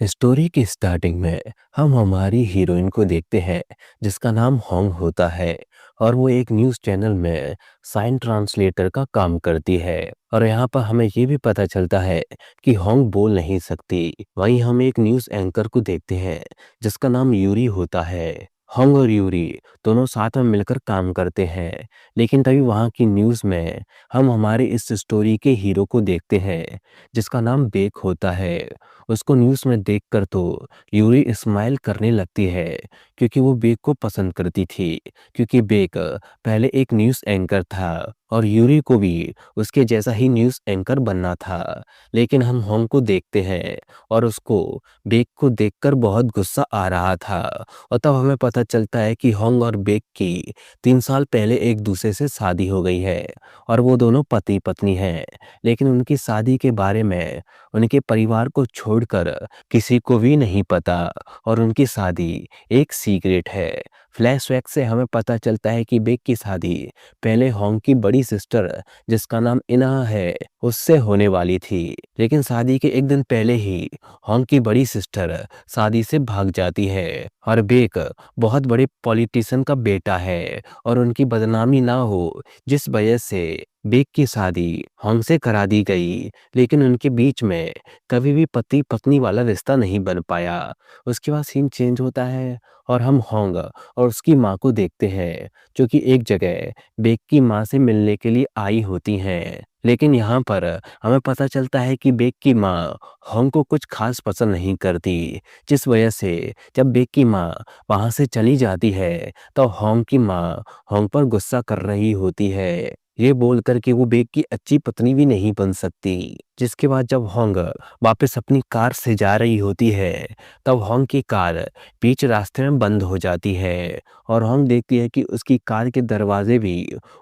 Story की starting में हम हमारी हीरोइन को देखते हैं जिसका नाम होंग होता है और वो एक न्यूज़ चैनल में साइन ट्रांसलेटर का काम करती है। और यहाँ पर हमें ये भी पता चलता है कि होंग बोल नहीं सकती। वहीं हम एक न्यूज़ एंकर को देखते हैं जिसका नाम यूरी होता है। होंग और यूरी दोनों साथ में मिलकर काम करते हैं, लेकिन तभी वहाँ की न्यूज़ में हम हमारे इस स्टोरी के हीरो को देखते हैं जिसका नाम बेक होता है। उसको न्यूज़ में देखकर तो यूरी स्माइल करने लगती है क्योंकि वो बेक को पसंद करती थी, क्योंकि बेक पहले एक न्यूज़ एंकर था और यूरी को भी उसके जैसा ही न्यूज़ एंकर बनना था। लेकिन हम होंग को देखते हैं और उसको बेक को देखकर बहुत गुस्सा आ रहा था। और तब हमें पता चलता है कि होंग और बेक की 3 साल पहले एक दूसरे से शादी हो गई है और वो दोनों पति पत्नी हैं। लेकिन उनकी शादी के बारे में उनके परिवार को छोड़कर किसी को भी नहीं पता और उनकी शादी एक सीक्रेट है। फ्लैशबैक से हमें पता चलता है कि बेक की शादी पहले होंग की बड़ी सिस्टर जिसका नाम इना है उससे होने वाली थी, लेकिन शादी के एक दिन पहले ही होंग की बड़ी सिस्टर शादी से भाग जाती है। और बेक बहुत बड़े पॉलिटिशियन का बेटा है और उनकी बदनामी ना हो जिस वजह से बेक की शादी होंग से करा दी गई, लेकिन उनके बीच में कभी भी पति पत्नी वाला रिश्ता नहीं बन पाया। उसके बाद सीन चेंज होता है और हम होंग और उसकी माँ को देखते हैं जो कि एक जगह बेक की माँ से मिलने के लिए आई होती हैं। लेकिन यहाँ पर हमें पता चलता है कि बेक की माँ होंग को कुछ खास पसंद नहीं करती, जिस वजह से जब बेक की माँ वहाँ से चली जाती है तो होंग की माँ होंग पर गुस्सा कर रही होती है, ये बोलकर कि वो बेक की अच्छी पत्नी भी नहीं बन सकती। जिसके बाद जब होंग वापस अपनी कार से जा रही होती है तब होंग की कार बीच रास्ते में बंद हो जाती है और होंग देखती है कि उसकी कार के दरवाजे भी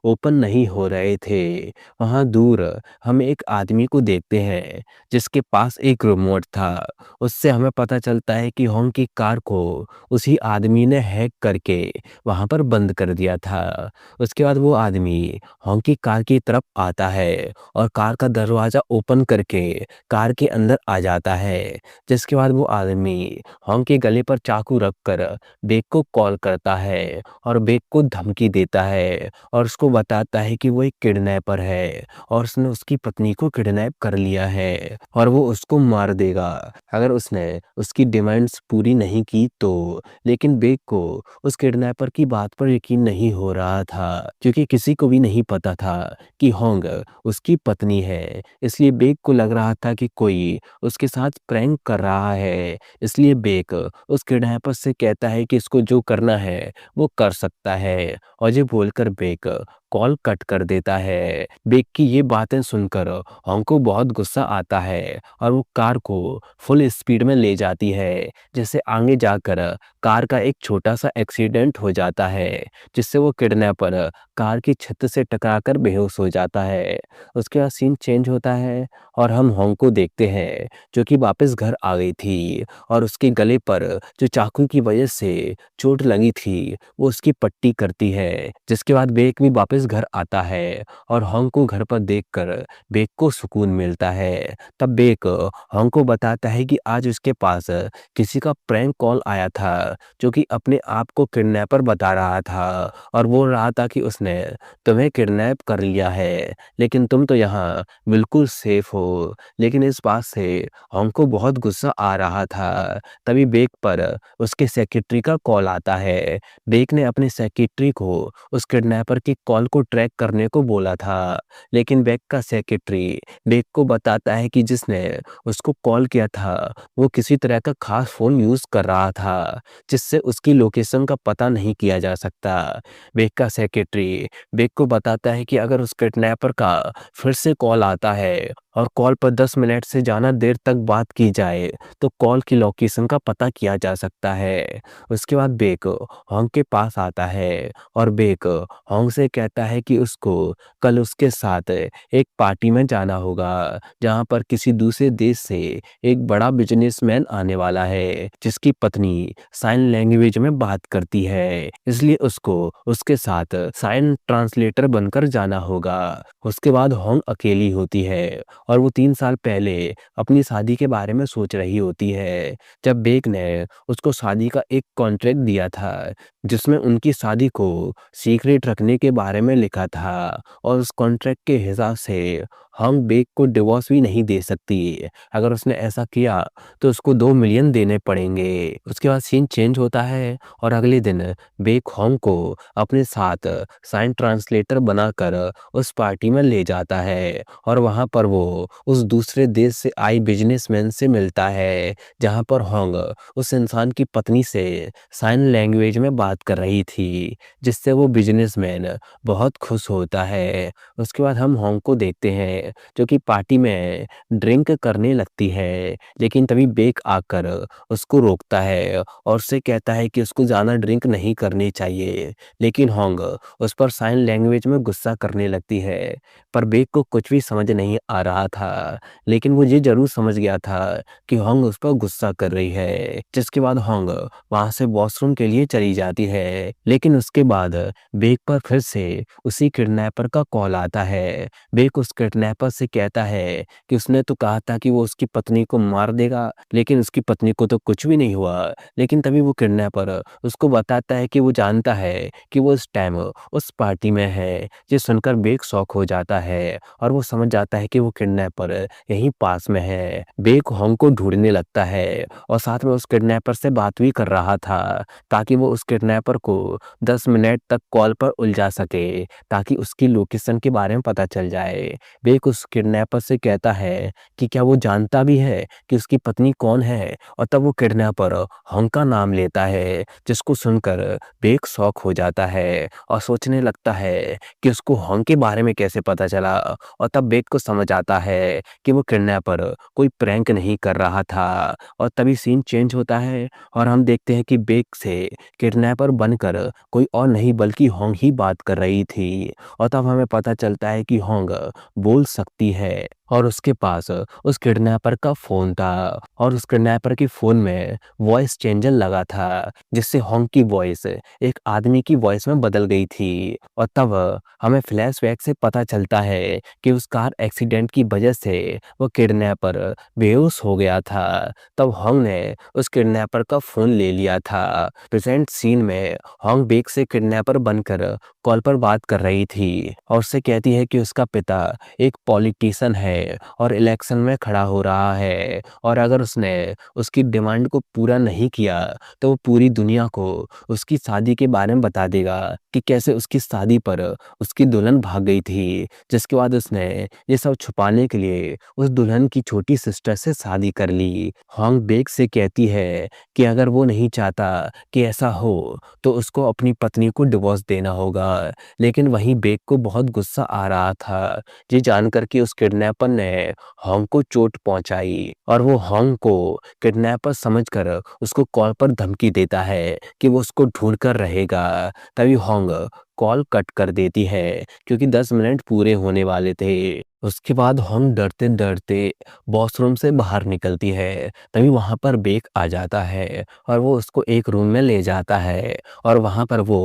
ओपन नहीं हो रहे थे। वहाँ दूर हम एक आदमी को देखते हैं जिसके पास एक रिमोट था। उससे हमें पता चलता है कि होंग की कार को उसी आदमी ने हैक करके वहाँ पर बंद कर दिया था। उसके बाद वो आदमी होंग की कार की तरफ आता है और कार का दरवाज़ा ओपन करके कार के अंदर आ जाता है। जिसके बाद वो आदमी होंग के गले पर चाकू रखकर बेक को कॉल करता है और बेक को धमकी देता है और उसको बताता है कि वो एक किडनैपर है और उसने उसकी पत्नी को किडनैप कर लिया है और वो उसको मार देगा अगर उसने उसकी डिमांड्स पूरी नहीं की तो। लेकिन बेक को उस किडनैपर की बात पर यकीन नहीं हो रहा था क्योंकि किसी को भी नहीं पता था कि होंग उसकी पत्नी है। इसलिए बेक को लग रहा था कि कोई उसके साथ प्रैंक कर रहा है। इसलिए बेक उस किडनैपर से कहता है कि इसको जो करना है वो कर सकता है और ये बोलकर बेक कॉल कट कर देता है। बेक की ये बातें सुनकर होंग को बहुत गुस्सा आता है और वो कार को फुल स्पीड में ले जाती है, जिससे आगे जाकर कार का एक छोटा सा एक्सीडेंट हो जाता है जिससे वो किडनैपर कार की छत से टकराकर बेहोश हो जाता है। उसके बाद सीन चेंज होता है और हम होंग को देखते हैं जो कि वापस घर आ गई थी और उसके गले पर जो चाकू की वजह से चोट लगी थी वो उसकी पट्टी करती है। जिसके बाद बेक भी वापस घर आता है और होंग को घर पर देखकर बेक को सुकून मिलता है। तब बेक होंग को बताता है कि आज उसके पास किसी का प्रैंक कॉल आया था जो कि अपने आप को किडनैपर बता रहा था और बोल रहा था कि उसने तुम्हें किडनैप कर लिया है, लेकिन तुम तो यहाँ बिल्कुल सेफ हो। लेकिन इस बात से होंग को बहुत गुस्सा आ रहा था। तभी बेक पर उसके सेक्रेटरी का कॉल आता है। बेक ने अपने सेक्रेटरी को उस किडनैपर की कॉल को ट्रैक करने को बोला था, लेकिन बेक का सेक्रेटरी बेक को बताता है कि जिसने उसको कॉल किया था वो किसी तरह का खास फ़ोन यूज़ कर रहा था जिससे उसकी लोकेशन का पता नहीं किया जा सकता। बेक का सेक्रेटरी बेक को बताता है कि अगर उस किडनैपर का फिर से कॉल आता है और कॉल पर 10 मिनट से ज़्यादा देर तक बात की जाए तो कॉल की लोकेशन का पता किया जा सकता है। उसके बाद बेक होंग के पास आता है और बेक होंग से कहता है कि उसको कल उसके साथ एक पार्टी में जाना होगा जहाँ पर किसी दूसरे देश से एक बड़ा बिजनेसमैन आने वाला है जिसकी पत्नी साइन लैंग्वेज में बात करती है, इसलिए उसको उसके साथ साइन ट्रांसलेटर बनकर जाना होगा। उसके बाद होंग अकेली होती है और वो 3 साल पहले अपनी शादी के बारे में सोच रही होती है, जब बेक ने उसको शादी का एक कॉन्ट्रैक्ट दिया था, जिसमें उनकी शादी को सीक्रेट रखने के बारे में लिखा था और उस कॉन्ट्रैक्ट के हिसाब से हम बेक को डिवोर्स भी नहीं दे सकती। अगर उसने ऐसा किया तो उसको 2 मिलियन देने पड़ेंगे। उसके बाद सीन चेंज होता है और अगले दिन बेक होंग को अपने साथ साइन ट्रांसलेटर बनाकर उस पार्टी में ले जाता है और वहाँ पर वो उस दूसरे देश से आए बिजनेसमैन से मिलता है, जहाँ पर होंग उस इंसान की पत्नी से साइन लैंग्वेज में बात कर रही थी, जिससे वो बिजनेसमैन बहुत खुश होता है। उसके बाद हम होंग को देखते हैं जो कि पार्टी में ड्रिंक करने लगती है, लेकिन तभी बेक आकर उसको रोकता है और उससे कहता है कि उसको ज़्यादा ड्रिंक नहीं करनी चाहिए। लेकिन होंग उस पर साइन लैंग्वेज में गुस्सा करने लगती है, पर बेक को कुछ भी समझ नहीं आ रहा था, लेकिन वो ये ज़रूर समझ गया था कि होंग उस पर गुस्सा कर रही है। जिसके बाद होंग वहाँ से वॉशरूम के लिए चली जाती है, लेकिन उसके बाद बेक पर फिर से उसी किडनैपर का कॉल आता है। बेक उस किडनैपर से कहता है कि उसने तो कहा था कि वो उसकी पत्नी को मार देगा, लेकिन उसकी पत्नी को तो कुछ भी नहीं हुआ। लेकिन तभी वो किडनैपर उसको बताता है कि वो जानता है कि वो इस टाइम उस पार्टी में है। ये सुनकर बेक शॉक हो जाता है और वो समझ जाता है कि वो किडनैपर यहीं पास में है। बेक होंग को ढूंढने लगता है और साथ में उस किडनैपर से बात भी कर रहा था, ताकि वो उस किडनैपर को 10 मिनट तक कॉल पर उलझा सके, ताकि उसकी लोकेशन के बारे में पता चल जाए। बेक उस किडनैपर से कहता है कि क्या वो जानता भी है कि उसकी पत्नी कौन है, और तब वो किडनैपर होंग का नाम लेता है, जिसको सुनकर बेक शॉक हो जाता है और सोचने लगता है कि उसको होंग के बारे में कैसे पता चला। और तब बेक को समझ आता है कि वो किडनैपर कोई प्रैंक नहीं कर रहा था। और तभी सीन चेंज होता है और हम देखते हैं कि बेक से किडनैपर बनकर कोई और नहीं बल्कि होंग ही बात कर रही थी। और तब हमें पता चलता है कि होंग बोल सकती है और उसके पास उस किडनैपर का फ़ोन था और उस किडनैपर के फ़ोन में वॉइस चेंजर लगा था, जिससे होंग की वॉइस एक आदमी की वॉइस में बदल गई थी। और तब हमें फ्लैशबैक से पता चलता है कि उस कार एक्सीडेंट की वजह से वो किडनैपर बेहोश हो गया था। तब होंग ने उस किडनैपर का फ़ोन ले लिया था। प्रेजेंट सीन में होंग बेक से किडनैपर बनकर कॉल पर बात कर रही थी और उससे कहती है कि उसका पिता एक पॉलिटिशियन है और इलेक्शन में खड़ा हो रहा है, और अगर उसने उसकी डिमांड को पूरा नहीं किया तो वो पूरी दुनिया को उसकी शादी के बारे में बता देगा कि कैसे उसकी शादी पर उसकी दुल्हन भाग गई थी, जिसके बाद उसने ये सब छुपाने के लिए उस दुल्हन की छोटी सिस्टर से शादी कर ली। होंग बेक से कहती है कि अगर वो नहीं चाहता कि ऐसा हो तो उसको अपनी पत्नी को डिवोर्स देना होगा। लेकिन वहीं बेक को बहुत गुस्सा आ रहा था, ये जानकर कि उस किडनैपर ने होंग को चोट पहुंचाई, और वो होंग को किडनैपर समझकर उसको कॉल पर धमकी देता है कि वो उसको ढूंढ कर रहेगा। तभी होंग कॉल कट कर देती है क्योंकि 10 मिनट पूरे होने वाले थे। उसके बाद होंग डरते डरते वॉशरूम से बाहर निकलती है। तभी वहाँ पर बेक आ जाता है और वो उसको एक रूम में ले जाता है और वहाँ पर वो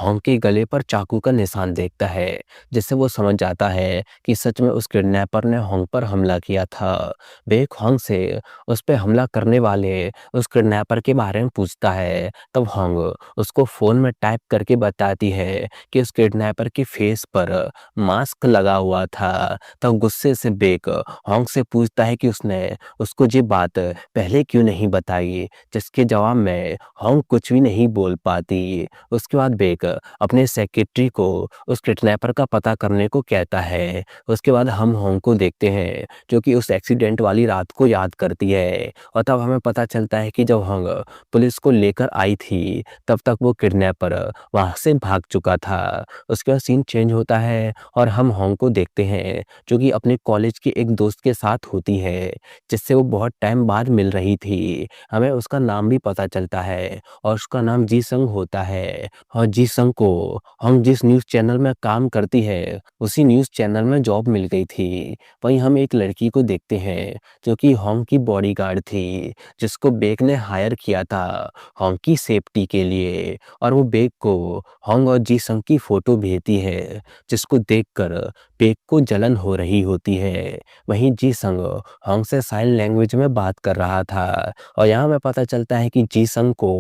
होंग के गले पर चाकू का निशान देखता है, जिससे वो समझ जाता है कि सच में उस किडनैपर ने होंग पर हमला किया था। बेक होंग से उस पे हमला करने वाले उस किडनैपर के बारे में पूछता है। तब होंग उसको फ़ोन में टाइप करके बताती है कि उस किडनैपर के फेस पर मास्क लगा हुआ था। तब गुस्से से बेक होंग से पूछता है कि उसने उसको ये बात पहले क्यों नहीं बताई, जिसके जवाब में होंग कुछ भी नहीं बोल पाती। उसके बाद बेक अपने सेक्रेटरी को उस किडनैपर का पता करने को कहता है। उसके बाद हम होंग को देखते हैं जो कि उस एक्सीडेंट वाली रात को याद करती है, और तब हमें पता चलता है कि जब होंग पुलिस को लेकर आई थी तब तक वो किडनैपर वहाँ से भाग चुका था। उसके बाद सीन चेंज होता है और हम होंग को देखते हैं जो कि अपने कॉलेज के एक दोस्त के साथ होती है, जिससे वो बहुत टाइम बाद मिल रही थी। हमें उसका नाम भी पता चलता है और उसका नाम जी संग होता है, और जी संग को हम जिस न्यूज़ चैनल में काम करती है उसी न्यूज़ चैनल में जॉब मिल गई थी। वहीं हम एक लड़की को देखते हैं जो कि होंग की बॉडीगार्ड थी, जिसको बेक ने हायर किया था होंग की सेफ्टी के लिए, और वो बेक को होंग और जी संग की फोटो भेजती है, जिसको देखकर बेक को जलन हो रही होती है। वहीं जी संग होंग से साइन लैंग्वेज में बात कर रहा था और यहाँ हमें पता चलता है कि जी संग को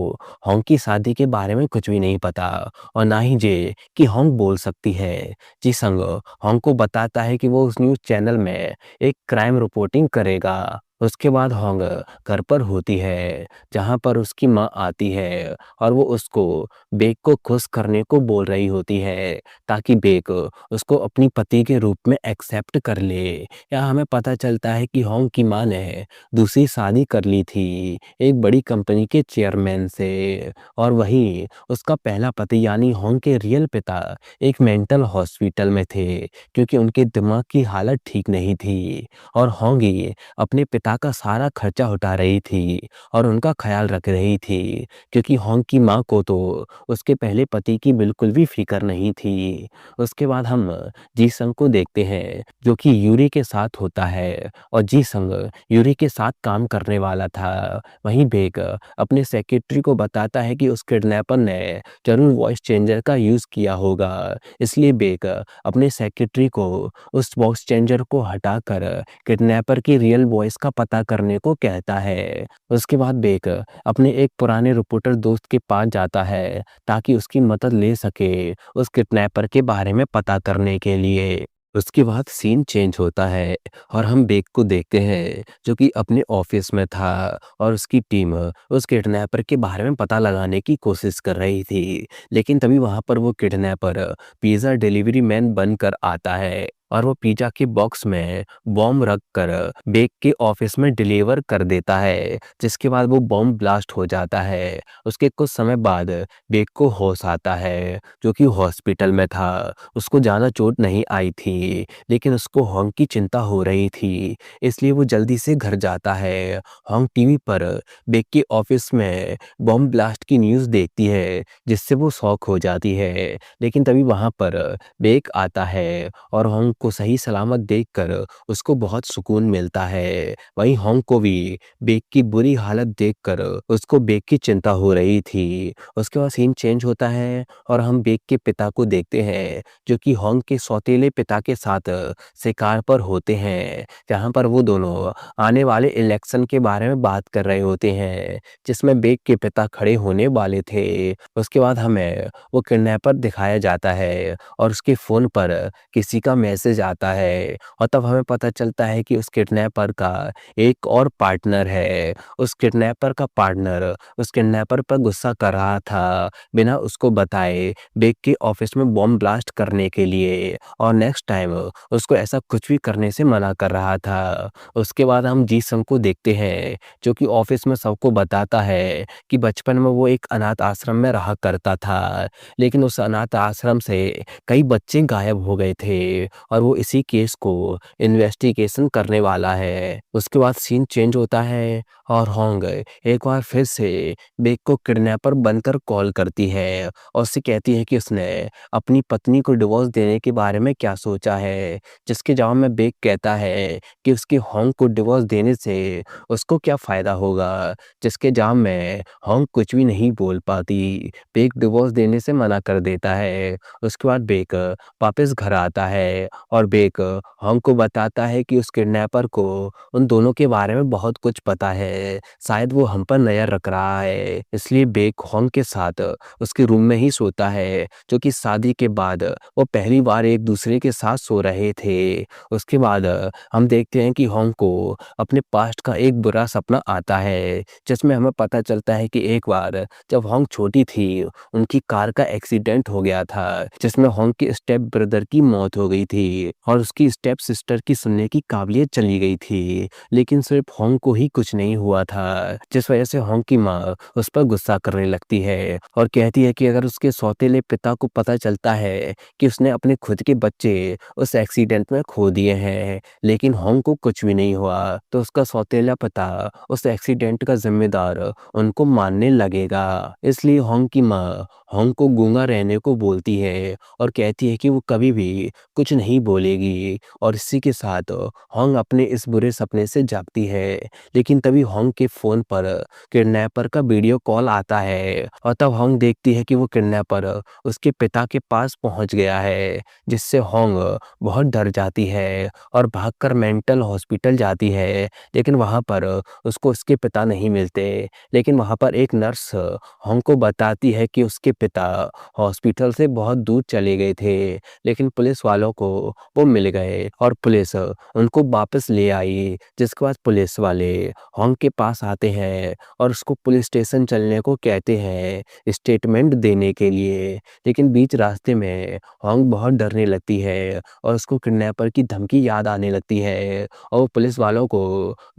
होंग की शादी के बारे में कुछ भी नहीं पता और ना ही जे कि होंग बोल सकती है। जी संग होंग को बताता है कि वो उस न्यूज़ चैनल में एक क्राइम रिपोर्टिंग करेगा। उसके बाद होंग घर पर होती है जहाँ पर उसकी माँ आती है और वो उसको बेक को खुश करने को बोल रही होती है ताकि बेक उसको अपनी पति के रूप में एक्सेप्ट कर ले। यहाँ हमें पता चलता है कि होंग की माँ ने दूसरी शादी कर ली थी एक बड़ी कंपनी के चेयरमैन से और वही उसका पहला पति यानी होंग के रियल पिता एक मेंटल हॉस्पिटल में थे क्योंकि उनके दिमाग की हालत ठीक नहीं थी और होंग ही अपने पिता का सारा खर्चा उठा रही थी और उनका ख्याल रख रही थी क्योंकि होंग की माँ को तो उसके पहले पति की बिल्कुल भी फिक्र नहीं थी। उसके बाद हम जी संग को देखते हैं जो कि यूरी के साथ होता है और जी संग यूरी के साथ काम करने वाला था। वहीं बेक अपने सेक्रेटरी को बताता है कि उस किडनैपर ने जरूर वॉइस चेंजर का यूज़ किया होगा, इसलिए बेक अपने सेक्रेटरी को उस वॉइस चेंजर को हटाकर किडनैपर की रियल वॉइस का पता करने को कहता है। उसके बाद बेक अपने एक पुराने रिपोर्टर दोस्त के पास जाता है ताकि उसकी मदद ले सके उस किडनैपर के बारे में पता करने के लिए। उसके बाद सीन चेंज होता है और हम बेक को देखते हैं जो कि अपने ऑफिस में था और उसकी टीम उस किडनैपर के बारे में पता लगाने की कोशिश कर रही थी। लेकिन तभी वहां पर वो किडनैपर पिज़्ज़ा डिलीवरी मैन बनकर आता है और वो पिज़्ज़ा के बॉक्स में बॉम्ब रख कर बेक के ऑफिस में डिलीवर कर देता है, जिसके बाद वो बॉम्ब ब्लास्ट हो जाता है। उसके कुछ समय बाद बेक को होश आता है जो कि हॉस्पिटल में था। उसको ज़्यादा चोट नहीं आई थी लेकिन उसको होंग की चिंता हो रही थी, इसलिए वो जल्दी से घर जाता है। होंग टीवी पर बेक के ऑफिस में बॉम्ब ब्लास्ट की न्यूज़ देखती है जिससे वो शॉक हो जाती है। लेकिन तभी वहाँ पर बेक आता है और होंग को सही सलामत देखकर उसको बहुत सुकून मिलता है। वहीं होंग को भी बेक की बुरी हालत देखकर उसको बेक की चिंता हो रही थी। उसके बाद सीन चेंज होता है और हम बेक के पिता को देखते हैं जो कि होंग के सौतेले पिता के साथ शिकार पर होते हैं, जहाँ पर वो दोनों आने वाले इलेक्शन के बारे में बात कर रहे होते हैं जिसमें बेक के पिता खड़े होने वाले थे। उसके बाद हमें वो किडनैपर दिखाया जाता है और उसके फ़ोन पर किसी का मैसेज आता है और तब हमें पता चलता है कि उस किडनैपर का एक और पार्टनर है। उस किडनैपर का पार्टनर उस किडनैपर पर गुस्सा कर रहा था बिना उसको बताए बेक के ऑफिस में बॉम्ब ब्लास्ट करने के लिए और नेक्स्ट टाइम उसको ऐसा कुछ भी करने से मना कर रहा था। उसके बाद हम जी संग को देखते हैं जो कि ऑफिस में सबको बताता है कि बचपन में वो एक अनाथ आश्रम में रहा करता था, लेकिन उस अनाथ आश्रम से कई बच्चे गायब हो गए थे और वो इसी केस को इन्वेस्टिगेशन करने वाला है। उसके बाद सीन चेंज होता है और होंग एक बार फिर से बेक को किडनैपर बनकर कॉल करती है और उससे कहती है कि उसने अपनी पत्नी को डिवोर्स देने के बारे में क्या सोचा है, जिसके जवाब में बेक कहता है कि उसके होंग को डिवोर्स देने से उसको क्या फ़ायदा होगा, जिसके जवाब में होंग कुछ भी नहीं बोल पाती। बेक डिवोर्स देने से मना कर देता है। उसके बाद बेक वापस घर आता है और बेक होंग को बताता है कि उस किडनैपर को उन दोनों के बारे में बहुत कुछ पता है, शायद वो हम पर नज़र रख रहा है, इसलिए बेक होंग के साथ उसके रूम में ही सोता है जो कि शादी के बाद वो पहली बार एक दूसरे के साथ सो रहे थे। उसके बाद हम देखते हैं कि होंग को अपने पास्ट का एक बुरा सपना आता है जिसमें हमें पता चलता है कि एक बार जब होंग छोटी थी उनकी कार का एक्सीडेंट हो गया था जिसमें होंग के स्टेप ब्रदर की मौत हो गई थी और उसकी स्टेप सिस्टर की सुनने की काबिलियत चली गई थी, लेकिन सिर्फ होंग को ही कुछ नहीं हुआ था, जिस वजह से होंग की माँ उस पर गुस्सा करने लगती है और कहती है कि अगर उसके सौतेले पिता को पता चलता है कि उसने अपने खुद के बच्चे उस एक्सीडेंट में खो दिए हैं लेकिन होंग को कुछ भी नहीं हुआ तो उसका सौतेला पिता उस एक्सीडेंट का जिम्मेदार उनको मानने लगेगा। इसलिए होंग की माँ होंग को गूंगा रहने को बोलती है और कहती है कि वो कभी भी कुछ नहीं बोलेगी और इसी के साथ होंग अपने इस बुरे सपने से जागती है। लेकिन तभी होंग के फ़ोन पर किडनैपर का वीडियो कॉल आता है और तब होंग देखती है कि वो किडनैपर उसके पिता के पास पहुंच गया है, जिससे होंग बहुत डर जाती है और भागकर मेंटल हॉस्पिटल जाती है। लेकिन वहाँ पर उसको उसके पिता नहीं मिलते। लेकिन वहाँ पर एक नर्स होंग को बताती है कि उसके पिता हॉस्पिटल से बहुत दूर चले गए थे, लेकिन पुलिस वालों को वो मिल गए और पुलिस उनको वापस ले आई। जिसके बाद पुलिस वाले होंग के पास आते हैं और उसको पुलिस स्टेशन चलने को कहते हैं स्टेटमेंट देने के लिए। लेकिन बीच रास्ते में होंग बहुत डरने लगती है और उसको किडनैपर की धमकी याद आने लगती है और वो पुलिस वालों को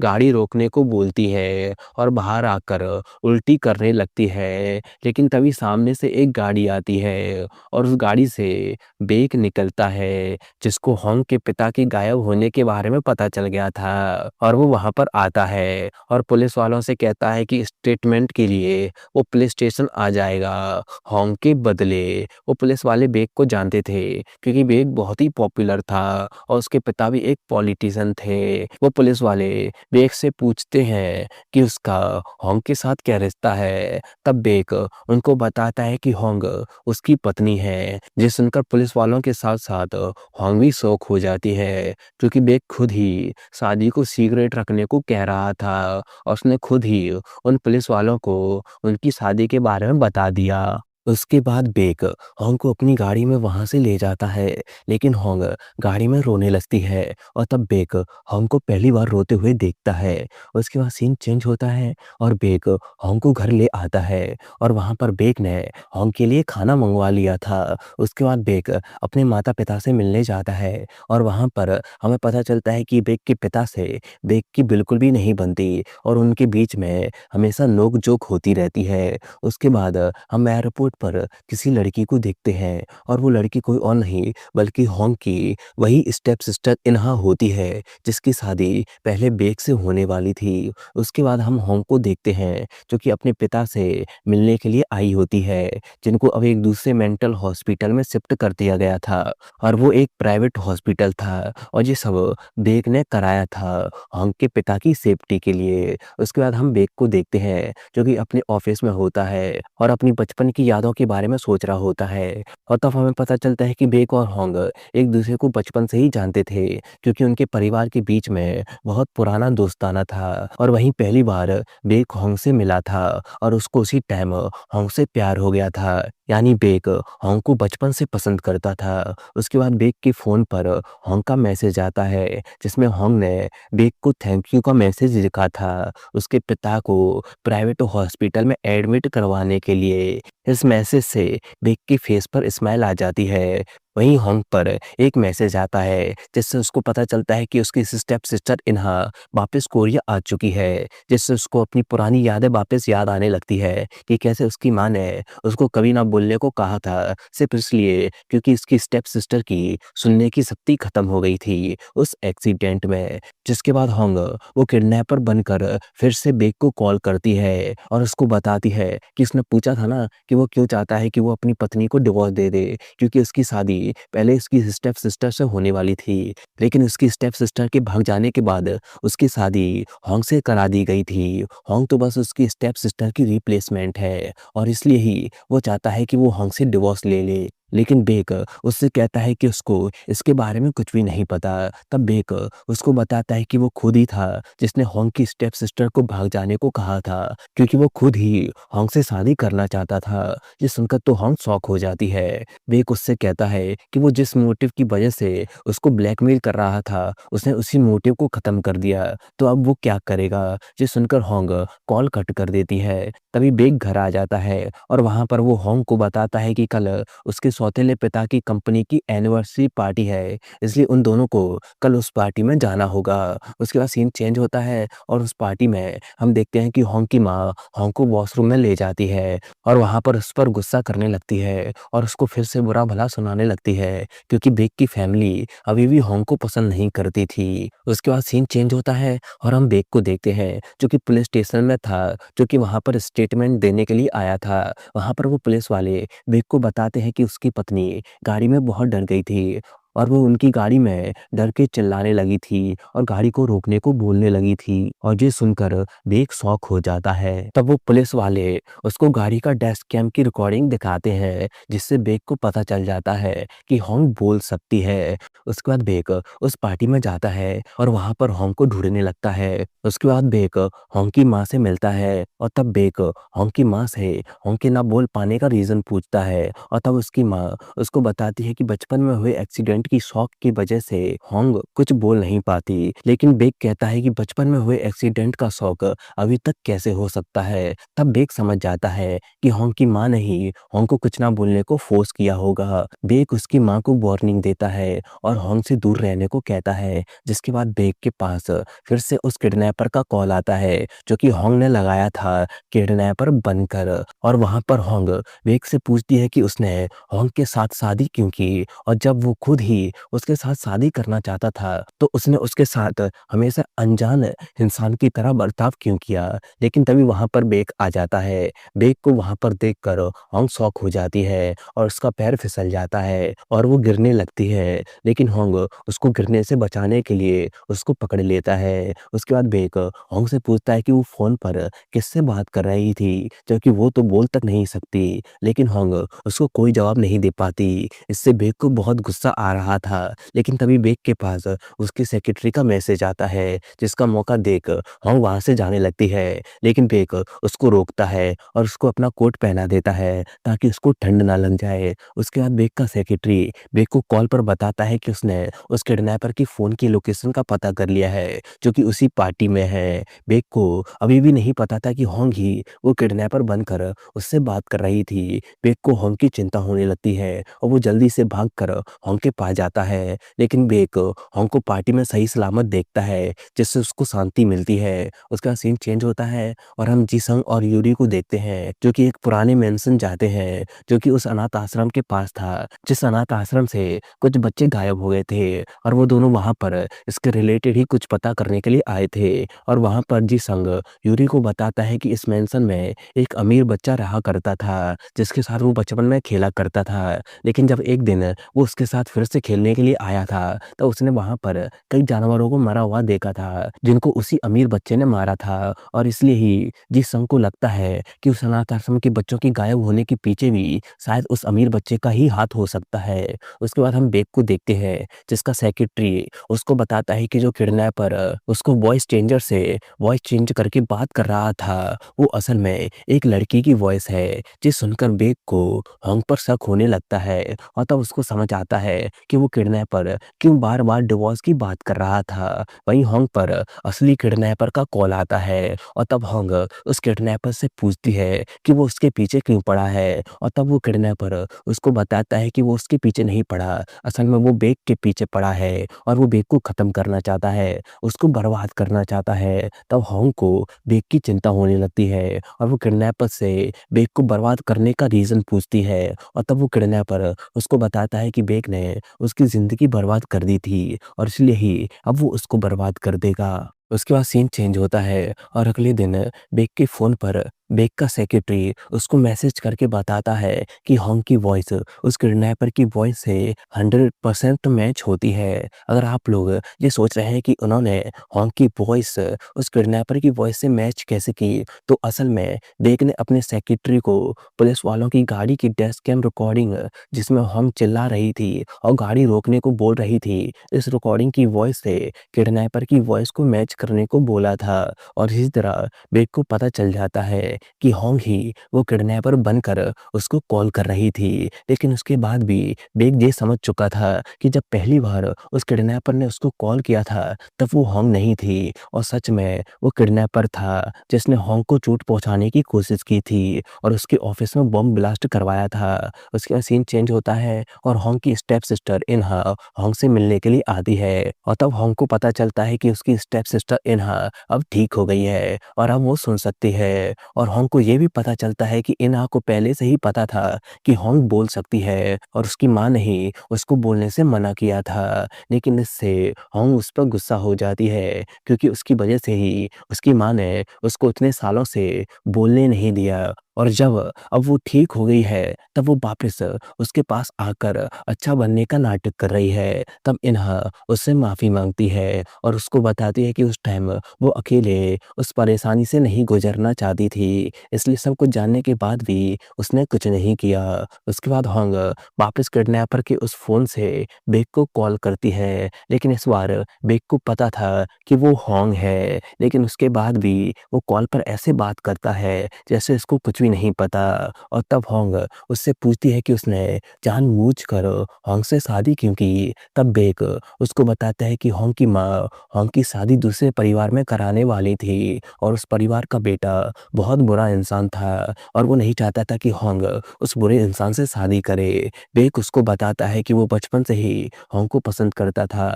गाड़ी रोकने को बोलती है और बाहर आकर उल्टी करने लगती है। लेकिन तभी सामने से एक गाड़ी आती है और उस गाड़ी से बेक निकलता है, जिसको होंग के पिता के गायब होने के बारे में पता चल गया था और वो वहाँ पर आता है और पुलिस वालों से कहता है कि स्टेटमेंट के लिए वो पुलिस स्टेशन आ जाएगा। होंग के बदले वो पुलिस वाले बेक को जानते थे क्योंकि बेक बहुत ही पॉपुलर था और उसके पिता भी एक पॉलिटिशियन थे। वो पुलिस वाले बेक से पूछते हैं कि उसका होंग के साथ क्या रिश्ता है। तब बेक उनको बताता है कि होंग उसकी पत्नी है। ये सुनकर पुलिस वालों के साथ साथ होंग भी शॉक हो जाती है क्योंकि बेक खुद ही शादी को सीक्रेट रखने को कह रहा था और उसने खुद ही उन पुलिस वालों को उनकी शादी के बारे में बता दिया। उसके बाद बेक होंग को अपनी गाड़ी में वहाँ से ले जाता है, लेकिन होंग गाड़ी में रोने लगती है और तब बेक होंग को पहली बार रोते हुए देखता है। उसके बाद सीन चेंज होता है और बेक होंग को घर ले आता है और वहाँ पर बेक ने होंग के लिए खाना मंगवा लिया था। उसके बाद बेक अपने माता-पिता से मिलने जाता है और वहाँ पर हमें पता चलता है कि बेक के पिता से बेक की बिल्कुल भी नहीं बनती और उनके बीच में हमेशा नोक-झोंक होती रहती है। उसके बाद हम एयरपोर्ट पर किसी लड़की को देखते हैं और वो लड़की कोई और नहीं बल्कि होंग की वही स्टेप सिस्टर इन्हा होती है, जिसकी शादी पहले बेक से होने वाली थी। उसके बाद हम होंग को देखते हैं जो कि अपने पिता से मिलने के लिए आई होती है, जिनको अब एक दूसरे मेंटल हॉस्पिटल में शिफ्ट कर दिया गया था और वो एक प्राइवेट हॉस्पिटल था और ये सब बेक ने कराया था होंग के पिता की सेफ्टी के लिए। उसके बाद हम बेक को देखते हैं जो कि अपने ऑफिस में होता है और अपनी बचपन की यादों के बारे में सोच रहा होता है और तब हमें पता चलता है कि बेक और होंग एक दूसरे को बचपन से ही जानते थे क्योंकि उनके परिवार के बीच में बहुत पुराना दोस्ताना था और वहीं पहली बार बेक होंग से मिला था और उसको उसी टाइम होंग से प्यार हो गया था। यानी बेक होंग को बचपन से पसंद करता था। उसके बाद बेक के फ़ोन पर होंग का मैसेज आता है जिसमें होंग ने बेक को थैंक यू का मैसेज लिखा था उसके पिता को प्राइवेट हॉस्पिटल में एडमिट करवाने के लिए। इस मैसेज से बेक के फेस पर स्माइल आ जाती है। वहीं होंग पर एक मैसेज आता है जिससे उसको पता चलता है कि उसकी स्टेप सिस्टर इन्हा वापस कोरिया आ चुकी है, जिससे उसको अपनी पुरानी यादें वापस याद आने लगती है कि कैसे उसकी माँ ने उसको कभी ना बोलने को कहा था, सिर्फ इसलिए क्योंकि उसकी स्टेप सिस्टर की सुनने की शक्ति खत्म हो गई थी उस एक्सीडेंट में। जिसके बाद होंग वो किडनैपर बनकर फिर से बेक को कॉल करती है और उसको बताती है कि उसने पूछा था ना कि वो क्यों चाहता है कि वो अपनी पत्नी को डिवोर्स दे दे, क्योंकि उसकी शादी पहले उसकी स्टेप सिस्टर से होने वाली थी, लेकिन उसकी स्टेप सिस्टर के भाग जाने के बाद उसकी शादी होंग से करा दी गई थी। होंग तो बस उसकी स्टेप सिस्टर की रिप्लेसमेंट है और इसलिए ही वो चाहता है कि वो होंग से डिवोर्स ले ले। लेकिन बेक उससे कहता है कि उसको इसके बारे में कुछ भी नहीं पता। तब बेक उसको बताता है कि वो खुद ही था जिसने होंग की स्टेप सिस्टर को भाग जाने को कहा था, क्योंकि वो खुद ही होंग से शादी करना चाहता था। ये सुनकर तो होंग शॉक हो जाती है। बेक उससे कहता है कि वो जिस मोटिव की वजह से उसको ब्लैकमेल कर रहा था, उसने उसी मोटिव को खत्म कर दिया, तो अब वो क्या करेगा। ये सुनकर होंग कॉल कट कर देती है। तभी बेक घर आ जाता है और वहां पर वो होंग को बताता है कि कल उसके सौतेले पिता की कंपनी की एनिवर्सरी पार्टी है, इसलिए उन दोनों को कल उस पार्टी में जाना होगा। उसके बाद सीन चेंज होता है और उस पार्टी में हम देखते हैं कि होंग की माँ होंग को वॉशरूम में ले जाती है और वहाँ पर उस पर गुस्सा करने लगती है और उसको फिर से बुरा-भला सुनाने लगती है, क्योंकि बेक की फैमिली अभी भी होंग को पसंद नहीं करती थी। उसके बाद सीन चेंज होता है और हम बेक को देखते हैं, जो कि पुलिस स्टेशन में था, जो कि वहाँ पर स्टेटमेंट देने के लिए आया था। वहाँ पर वो पुलिस वाले बेक को बताते हैं कि उसकी पत्नी गाड़ी में बहुत डर गई थी और वो उनकी गाड़ी में डर के चिल्लाने लगी थी और गाड़ी को रोकने को बोलने लगी थी, और ये सुनकर बेक शॉक हो जाता है। तब वो पुलिस वाले उसको गाड़ी का डैश कैम की रिकॉर्डिंग दिखाते हैं, जिससे बेक को पता चल जाता है कि होंग बोल सकती है। उसके बाद बेक उस पार्टी में जाता है और वहाँ पर होंग को ढूंढने लगता है। उसके बाद बेक होंग की माँ से मिलता है और तब बेक होंग की माँ से होंग के ना बोल पाने का रीज़न पूछता है, और तब उसकी माँ उसको बताती है कि बचपन में हुए एक्सीडेंट की शॉक की वजह से होंग कुछ बोल नहीं पाती। लेकिन बेक कहता है कि बचपन में हुए एक्सीडेंट का शौक अभी तक कैसे हो सकता है। तब बेक समझ जाता है कि होंग की माँ ने ही होंग को कुछ ना बोलने को फोर्स किया होगा। बेक उसकी माँ को वार्निंग देता है और होंग से दूर रहने को कहता है, जिसके बाद बेक के पास फिर से उस किडनैपर का कॉल आता है, जो कि होंग ने लगाया था किडनैपर बनकर। और वहाँ पर होंग बेक से पूछती है कि उसने होंग के साथ शादी क्यों की, और जब वो खुद ही उसके साथ शादी करना चाहता था तो उसने उसके साथ हमेशा अनजान इंसान की तरह बर्ताव क्यों किया। लेकिन तभी वहाँ पर बेक आ जाता है। बेक को वहाँ पर देखकर होंग शॉक हो जाती है और उसका पैर फिसल जाता है और वो गिरने लगती है, लेकिन होंग उसको गिरने से बचाने के लिए उसको पकड़ लेता है। उसके बाद बेक होंग से पूछता है कि वो फ़ोन पर किससे बात कर रही थी, जबकि वो तो बोल तक नहीं सकती, लेकिन होंग उसको कोई जवाब नहीं दे पाती। इससे बेक को बहुत गुस्सा आ रहा था, लेकिन तभी बेक के पास उसकी सेक्रेटरी का मैसेज आता है, जिसका मौका देख होंग वहाँ से जाने लगती है, लेकिन बेक उसको रोकता है और उसको अपना कोट पहना देता है ताकि उसको ठंड ना लग जाए। उसके बाद बेक का सेक्रेटरी बेक को कॉल पर बताता है कि उसने उस किडनैपर की फ़ोन की लोकेशन का पता कर लिया है, जो कि उसी पार्टी में है। बेक को अभी भी नहीं पता था कि होंग ही वो किडनैपर बनकर उससे बात कर रही थी। बेक को होंग की चिंता होने लगती है और वो जल्दी से भागकर होंग के पास जाता है, लेकिन बेक होंग को पार्टी में सही सलामत देखता है, जिससे उसको शांति मिलती है। उसके बाद सीन चेंज होता है और हम जी-संग और यूरी को देखते हैं, जो कि एक पुराने मेंशन जाते हैं, जो कि उस अनाथ आश्रम के पास था, जिस अनाथ आश्रम से कुछ बच्चे गायब हो गए थे, और वो दोनों वहाँ पर इसके रिलेटेड ही कुछ पता करने के लिए आए थे। और वहाँ पर जी-संग यूरी को बताता है कि इस मेंशन में एक अमीर बच्चा रहा करता था, जिसके साथ वो बचपन में खेला करता था। लेकिन जब एक दिन वो उसके साथ फिर से खेलने के लिए आया था, तो उसने वहाँ पर कई जानवरों को मरा हुआ देखा था, जिनको उसी अमीर बच्चे ने मारा था, और इसलिए ही जी-संग को लगता है कि उस अनाथ आश्रम के बच्चों के गायब होने के पीछे भी शायद उस अमीर बच्चे का ही हाथ हो सकता है। उसके बाद हम बेक को देखते हैं, जिसका सेक्रेटरी उसको बताता है कि जो किडनैपर उसको वॉइस चेंजर से वॉइस चेंज करके बात कर रहा था, वो असल में एक लड़की की वॉइस है। जिसे सुनकर बेक को होंग पर शक होने लगता है और तब उसको समझ आता है कि वो किडनैपर क्यों बार-बार डिवोर्स की बात कर रहा था। वहीं होंग पर असली किडनैपर का कॉल आता है और तब होंग उस किडनैपर से पूछती है कि वो उसके पीछे क्यों पड़ा है, और तब वो किडनैपर उसको बताता है कि वो उसके पीछे नहीं पड़ा, असल में वो बेक के पीछे पड़ा है और वो बेक को ख़त्म करना चाहता है, उसको बर्बाद करना चाहता है। तब होंग को बेक की चिंता होने लगती है और वो किडनैपर से बेक को बर्बाद करने का रीज़न पूछती है, और तब वो किडनैपर उसको बताता है कि बेक ने उसकी ज़िंदगी बर्बाद कर दी थी और इसलिए ही अब वो उसको बर्बाद कर देगा। उसके बाद सीन चेंज होता है और अगले दिन बेक के फ़ोन पर बेक का सेक्रेटरी उसको मैसेज करके बताता है कि होंग की वॉइस उस किडनैपर की वॉइस से 100% मैच होती है। अगर आप लोग ये सोच रहे हैं कि उन्होंने होंग की वॉइस उस किडनैपर की वॉइस से मैच कैसे की, तो असल में बेक ने अपने सेक्रेटरी को पुलिस वालों की गाड़ी की डैश कैम रिकॉर्डिंग, जिसमें होंग चिल्ला रही थी और गाड़ी रोकने को बोल रही थी, इस रिकॉर्डिंग की वॉइस से किडनैपर की वॉइस को मैच करने को बोला था। और इसी तरह बेक को पता चल जाता है कि होंग ही वो किडनैपर बनकर उसको कॉल कर रही थी। लेकिन उसके बाद भी बेक ये समझ चुका था कि जब पहली बार उस किडनैपर ने उसको कॉल किया था, तब वो होंग नहीं थी और सच में वो किडनैपर था जिसने होंग को चोट पहुँचाने की कोशिश की थी और उसके ऑफ़िस में बॉम्ब ब्लास्ट करवाया था। उसके बाद सीन चेंज होता है और होंग की स्टेप सिस्टर इन्हा होंग से मिलने के लिए आती है और तब होंग को पता चलता है कि उसकी स्टेप सिस्टर इन्हा अब ठीक हो गई है और अब वो सुन सकती है। और होंग को ये भी पता चलता है कि इन्हा को पहले से ही पता था कि होंग बोल सकती है और उसकी माँ ने ही उसको बोलने से मना किया था। लेकिन इससे होंग उस पर गुस्सा हो जाती है क्योंकि उसकी वजह से ही उसकी माँ ने उसको इतने सालों से बोलने नहीं दिया। और जब अब वो ठीक हो गई है, तब वो वापस उसके पास आकर अच्छा बनने का नाटक कर रही है। तब इन्हा उससे माफ़ी माँगती है और उसको बताती है कि उस टाइम वो अकेले उस परेशानी से नहीं गुज़रना चाहती थी, इसलिए सब कुछ जानने के बाद भी उसने कुछ नहीं किया। उसके बाद होंग वापस किडनैपर के उस फ़ोन से बेक को कॉल करती है, लेकिन इस बार बेक को पता था कि वो होंग है, लेकिन उसके बाद भी वो कॉल पर ऐसे बात करता है जैसे उसको कुछ भी नहीं पता। और तब होंग उससे पूछती है कि उसने जानबूझकर होंग से शादी क्यों की। तब बेक उसको बताता है कि होंग की माँ होंग की शादी दूसरे परिवार में कराने वाली थी और उस परिवार का बेटा बहुत बुरा इंसान था और वो नहीं चाहता था कि होंग उस बुरे इंसान से शादी करे। बेक उसको बताता है कि वो बचपन से ही होंग को पसंद करता था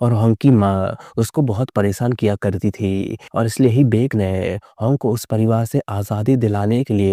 और होंग की माँ उसको बहुत परेशान किया करती थी और इसलिए ही बेक ने होंग को उस परिवार से आज़ादी दिलाने के लिए